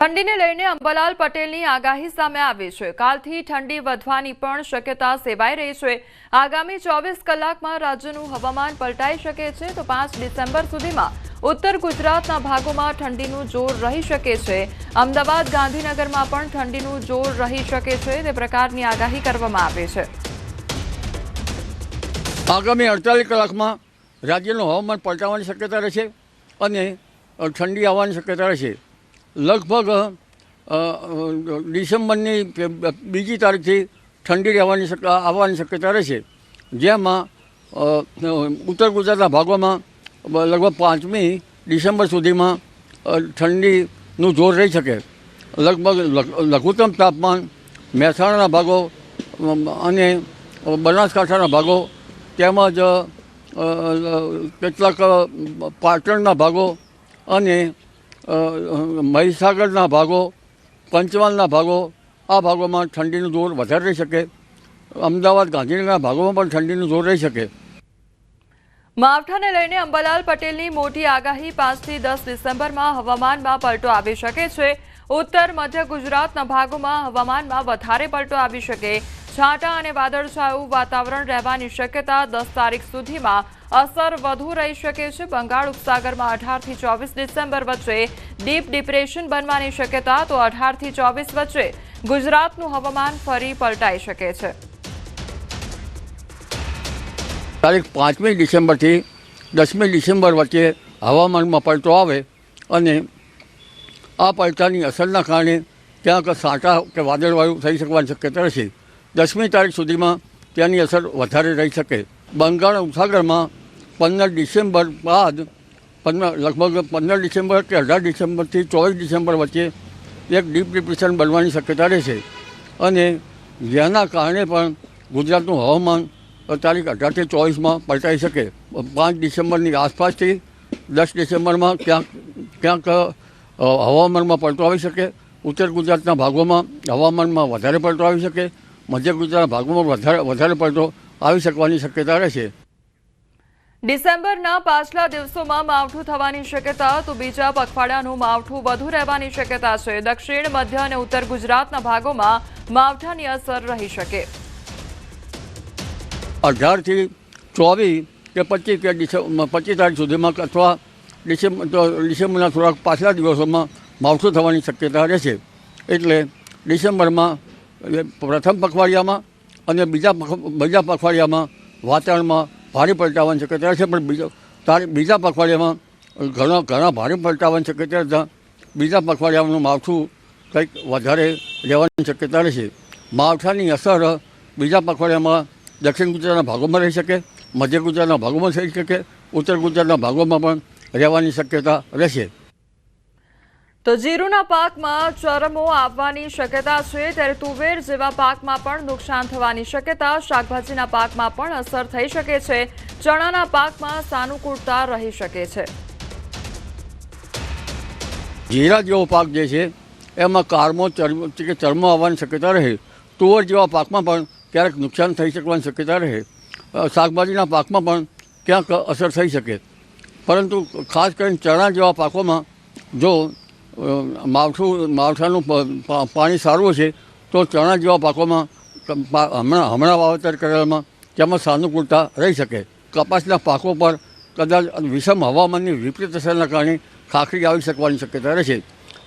ઠંડીને લઈને અંબાલાલ પટેલની આગાહી સામે આવી છે। કાલથી ઠંડી વધવાની પણ શક્યતા સેવાઈ રહી છે। આગામી 24 કલાકમાં રાજ્યનું હવામાન પલટાઈ શકે છે તો 5 ડિસેમ્બર સુધીમાં ઉત્તર ગુજરાતના ભાગોમાં ઠંડીનું જોર રહી શકે છે। અમદાવાદ ગાંધીનગરમાં પણ ઠંડીનું જોર રહી શકે છે તે પ્રકારની આગાહી કરવામાં આવી છે। આગામી 48 કલાકમાં રાજ્યનું હવામાન પલટાવાની શક્યતા રહેશે અને ઠંડી આવવાની શક્યતા રહેશે। લગભગ ડિસેમ્બરની બીજી તારીખથી ઠંડી આવવાની શક્યતા રહેશે, જેમાં ઉત્તર ગુજરાતના ભાગોમાં લગભગ 5મી ડિસેમ્બર સુધીમાં ઠંડીનું જોર રહી શકે। લગભગ લઘુત્તમ તાપમાન મહેસાણાના ભાગો અને બનાસકાંઠાના ભાગો તેમજ કેટલાક પાટણના ભાગો અને મહીસાગરના ભાગો, પંચમહાલના ભાગો, આ ભાગોમાં ઠંડીનું જોર વધારે રહી શકે। અમદાવાદ ગાંધીનગરના ભાગોમાં પણ ઠંડીનું જોર રહી શકે। માવઠાને લઈને અંબાલાલ પટેલની મોટી આગાહી 5 થી 10 ડિસેમ્બરમાં હવામાનમાં પલટો આવી શકે છે। ઉત્તર મધ્ય ગુજરાતના ભાગોમાં હવામાનમાં વધારે પલટો આવી શકે। છાંટા અને વાદળછાયું વાતાવરણ રહેવાની શક્યતા 10 તારીખ સુધીમાં અસર વધુ રહી શકે છે। બંગાળ ઉપસાગરમાં 18 થી 24 ડિસેમ્બર વચ્ચે ડીપ ડિપ્રેશન બનવાની શક્યતા, તો 18 થી 24 વચ્ચે ગુજરાતનું હવામાન ફરી પલટાઈ શકે છે। તારીખ 5મી ડિસેમ્બરથી 10મી ડિસેમ્બર વચ્ચે હવામાનમાં પલટો આવે અને આ પલટાની અસરના કારણે ક્યાંક છાંટા કે વાદળવાયુ થઈ શકવાની શક્યતા રહેશે। 10મી તારીખ સુધીમાં તેની અસર વધારે રહી શકે। બંગાળ ઉપસાગરમાં 15 ડિસેમ્બર બાદ લગભગ 15 ડિસેમ્બર કે 18 ડિસેમ્બરથી 24 ડિસેમ્બર વચ્ચે એક ડીપ ડિપ્રેશન બનવાની શક્યતા રહેશે અને જેના કારણે પણ ગુજરાતનું હવામાન તારીખ 18 થી 24માં પલટાઈ શકે। 5 ડિસેમ્બરની આસપાસથી 10 ડિસેમ્બરમાં ક્યાંક હવામાનમાં પલટો આવી શકે। ઉત્તર ગુજરાતના ભાગોમાં હવામાનમાં વધારે પલટો આવી શકે। મધ્ય ગુજરાતના ભાગોમાં વધારે પલટો આવી શકવાની શક્યતા રહેશે। ડિસેમ્બરના પાછલા દિવસોમાં માવઠું થવાની શક્યતા, તો બીજા પખવાડિયાનું માવઠું વધુ રહેવાની શક્યતા છે। દક્ષિણ, મધ્ય અને ઉત્તર ગુજરાતના ભાગોમાં માવઠાની અસર રહી શકે। 18 થી 24 કે 25 તારીખ સુધીમાં અથવા ડિસેમ્બરના થોડાક પાછલા દિવસોમાં માવઠું થવાની શક્યતા રહેશે। એટલે ડિસેમ્બરમાં પ્રથમ પખવાડિયામાં અને બીજા પખવાડિયામાં વાતાવરણમાં ભારે પલટાવાની શક્યતા રહેશે, પણ બીજા પખવાડિયામાં ઘણા ભારે પલટાવાની શક્યતા રહેતા બીજા પખવાડિયાનું માવઠું કંઈક વધારે રહેવાની શક્યતા રહેશે। માવઠાની અસર બીજા પખવાડિયામાં દક્ષિણ ગુજરાતના ભાગોમાં રહી શકે, મધ્ય ગુજરાતના ભાગોમાં થઈ શકે, ઉત્તર ગુજરાતના ભાગોમાં પણ રહેવાની શક્યતા રહેશે। તો જીરુના પાકમાં ચરમો આવવાની શક્યતા છે, ત્યારે તુવેર જેવા પાકમાં પણ નુકસાન થવાની શક્યતા। શાકભાજીના પાકમાં પણ અસર થઈ શકે છે। ચણાના પાકમાં સાનુકૂળતા રહી શકે છે। જીરા જેવો પાક જે છે એમાં ચરમો આવવાની શક્યતા રહે। તુવર જેવા પાકમાં પણ ક્યારેક નુકસાન થઈ શકવાની શક્યતા રહે। શાકભાજીના પાકમાં પણ ક્યાંક અસર થઈ શકે, પરંતુ ખાસ કરીને ચણા જેવા પાકોમાં જો માવઠાનું પાણી સારું છે તો ચણા જેવા પાકોમાં હમણાં વાવેતર કરેલામાં તેમાં સાનુકૂળતા રહી શકે। કપાસના પાકો પર કદાચ વિષમ હવામાનની વિપરીત અસરના કારણે ખાખરી આવી શકવાની શક્યતા રહેશે।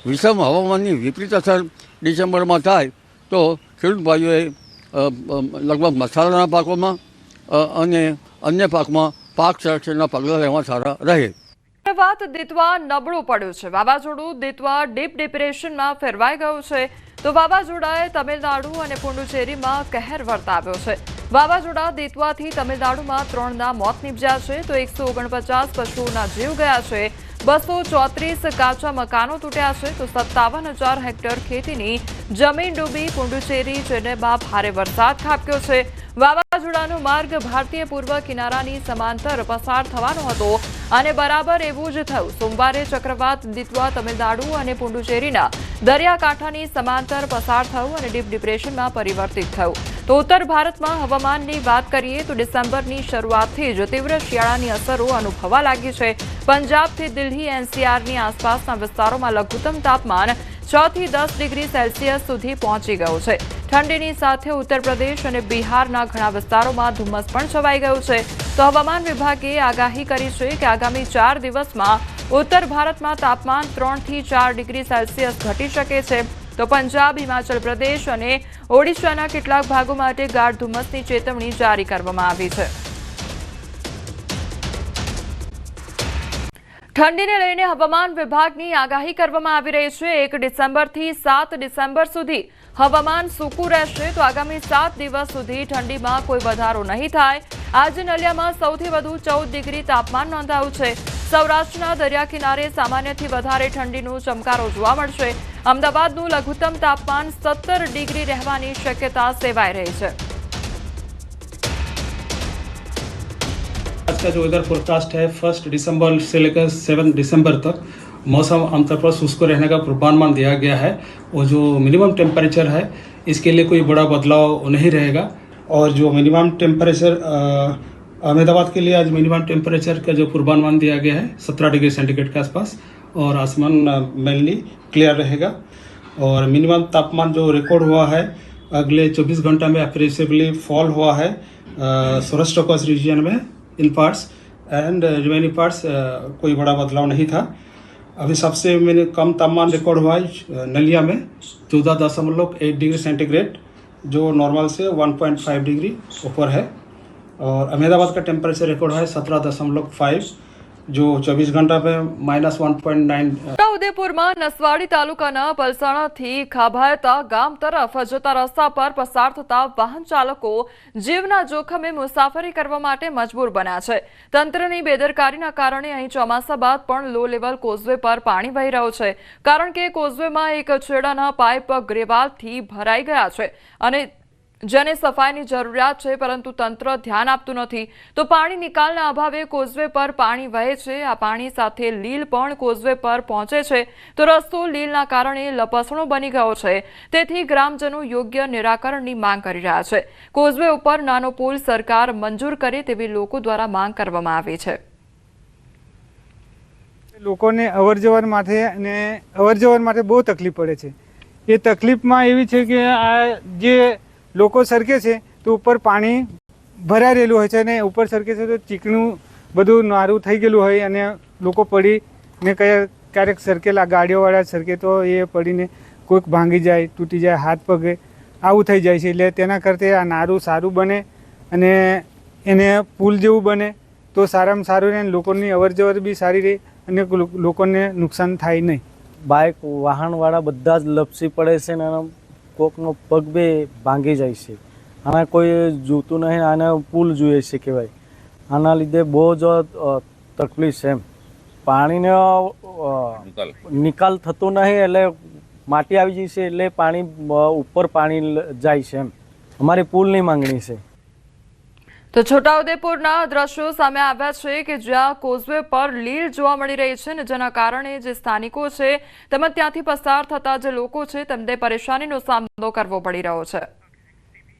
વિષમ હવામાનની વિપરીત અસર ડિસેમ્બરમાં થાય તો ખેડૂત ભાઈઓએ લગભગ મસાલાના પાકોમાં અને અન્ય પાકમાં પાક સંરક્ષણના પગલાં લેવા સારા રહે। વાત દિત્વા નબળું પડ્યું છે। વાવાઝોડું દિત્વા ડીપ ડિપ્રેશનમાં ફેરવાઈ ગયું છે, તો વાવાઝોડાએ તમિલનાડુ અને પુડુચેરીમાં કહેર વર્તાવ્યો છે। વાવાઝોડા દિત્વાથી તમિલનાડુમાં 3ના મોત નીપજ્યા છે, તો 149 પશુઓના જીવ ગયા છે। 234 કાચા મકાનો તૂટ્યા છે, તો 57,000 હેક્ટર ખેતીની જમીન ડૂબી। પુડુચેરી ચેન્નઈમાં ભારે વરસાદ ખાબક્યો છે। વાવાઝોડાનો માર્ગ ભારતીય પૂર્વ કિનારાની સમાંતર પસાર થવાનો હતો અને બરાબર એવું જ થયું। સોમવારે ચક્રવાત દિત્વા તમિલનાડુ અને પુડુચેરીના દરિયાકાંઠાની સમાંતર પસાર થયું અને ડીપ ડિપ્રેશનમાં પરિવર્તિત થયું। તો ઉત્તર ભારતમાં હવામાનની વાત કરીએ તો ડિસેમ્બરની શરૂઆતથી જ તીવ્ર શિયાળાની અસરો અનુભવવા લાગી છે। પંજાબથી દિલ્હી, એનસીઆરની આસપાસના વિસ્તારોમાં લઘુત્તમ તાપમાન 6 થી 10 ડિગ્રી સેલ્સિયસ સુધી પહોંચી ગયું છે। ઠંડીની સાથે ઉત્તર પ્રદેશ અને બિહારના ઘણા વિસ્તારોમાં ધુમ્મસ પણ છવાઈ ગયું છે। તો હવામાન વિભાગે આગાહી કરી છે કે આગામી 4 દિવસમાં ઉત્તર ભારતમાં તાપમાન 3 થી 4 ડિગ્રી સેલ્સિયસ ઘટી શકે છે। તો પંજાબ, હિમાચલ પ્રદેશ અને ઓડિશાના કેટલાક ભાગો માટે ગાઢ ધુમ્મસની ચેતવણી જારી કરવામાં આવી છે। ઠંડીને લઈને હવામાન વિભાગની આગાહી કરવામાં આવી રહી છે। 1 ડિસેમ્બરથી 7 ડિસેમ્બર સુધી હવામાન સૂકું રહેશે। તો આગામી 7 દિવસ સુધી ઠંડીમાં કોઈ વધારો નહીં થાય। આજે નલિયામાં સૌથી વધુ 14 ડિગ્રી તાપમાન નોંધાયું છે। સૌરાષ્ટ્રના દરિયા કિનારે સામાન્યથી વધારે ઠંડીનો ચમકારો જોવા મળશે। અમદાવાદનું લઘુત્તમ તાપમાન 17 ડિગ્રી રહેવાની શક્યતા સેવાઈ રહી છે। आज का जो वेदर फोरकास्ट है 1 दिसंबर से लेकर 7 दिसंबर तक मौसम आमतौर पर शुष्क रहने का पूर्वानुमान दिया गया है और जो मिनिमम टेम्परेचर है इसके लिए कोई बड़ा बदलाव नहीं रहेगा। और जो मिनिमम टेम्परेचर अहमदाबाद के लिए आज मिनिमम टेम्परेचर का जो पूर्वानुमान दिया गया है 17 डिग्री सेंटीग्रेड के आसपास और आसमान मेनली क्लियर रहेगा। और मिनिमम तापमान जो रिकॉर्ड हुआ है अगले 24 घंटा में अप्रेसिवली फॉल हुआ है सौराष्ट्र कोस्ट रीजन में इन पार्ट्स एंड रिमेनिंग पार्ट्स कोई बड़ा बदलाव नहीं था। अभी सबसे मैंने कम तापमान रिकॉर्ड हुआ है नलिया में 14.8 डिग्री सेंटीग्रेड जो नॉर्मल से 1.5 डिग्री ऊपर है। और अहमदाबाद का टेम्परेचर रिकॉर्ड है 17.5 जो 24 घंटा पे -1.9। ઉદેપુરમાં નસવાડી તાલુકાના પલસાણાથી ખાભાયતા ગામ તરફ જતા રસ્તા પર પસાર થતા વાહન ચાલકો જીવના જોખમે મુસાફરી કરવા માટે મજબૂર બન્યા છે। તંત્રની બેદરકારીના કારણે અહીં ચોમાસા બાદ પણ લો લેવલ કોઝવે પર પાણી વહી રહ્યું છે, કારણ કે કોઝવેમાં એક છેડાના પાઇપ ગ્રેવાલથી ભરાઈ ગયા છે અને જેને સફાઈની જરૂરિયાત છે, પરંતુ તંત્ર ધ્યાન આપતું નથી। તો પાણી નિકાલના અભાવે કોઝવે પર પાણી વહે છે। આ પાણી સાથે લીલ પણ કોઝવે પર પહોંચે છે, તો રસ્તો લીલના કારણે લપસણો બની ગયો છે। તેથી ગ્રામજનો યોગ્ય નિરાકરણની માંગ કરી રહ્યા છે। કોઝવે ઉપર નાનો પુલ સરકાર મંજૂર કરે તેવી લોકો દ્વારા માંગ કરવામાં આવી છે। લોકોને અવરજવર માટે બહુ તકલીફ પડે છે। એ તકલીફમાં એવી છે કે આ જે લોકો સરકે છે તો ઉપર પાણી ભરાઈ રહેલું હોય છે અને ઉપર સરકે છે તો ચીકણું બધું નારું થઈ ગયેલું હોય અને લોકો પડીને ક્યારેક સરકેલા ગાડીઓવાળા સરકે તો એ પડીને કોઈક ભાંગી જાય, તૂટી જાય, હાથ પગે આવું થઈ જાય છે। એટલે તેના કરતાં આ નારું સારું બને અને એને પુલ જેવું બને તો સારામાં સારું રહે, લોકોની અવરજવર બી સારી રહે અને લોકોને નુકસાન થાય નહીં। બાઇક વાહનવાળા બધા જ લપસી પડે છે ને કોકનો પગ બે ભાંગી જાય છે। આના કોઈ જોતું નહીં, આને પુલ જોઈએ છે કહેવાય। આના લીધે બહુ જ તકલીફ છે। પાણીનો નિકાલ થતો નહીં એટલે માટી આવી જાય છે એટલે પાણી ઉપર પાણી જાય છે। અમારી પુલની માંગણી છે। તો છોટાઉદેપુરના દ્રશ્યો સામે આવ્યા છે કે જ્યાં કોઝવે પર લીલ જોવા મળી રહી છે ને જેના કારણે જે સ્થાનિકો છે તેમજ ત્યાંથી પસાર થતા જે લોકો છે તેમને પરેશાનીનો સામનો કરવો પડી રહ્યો છે।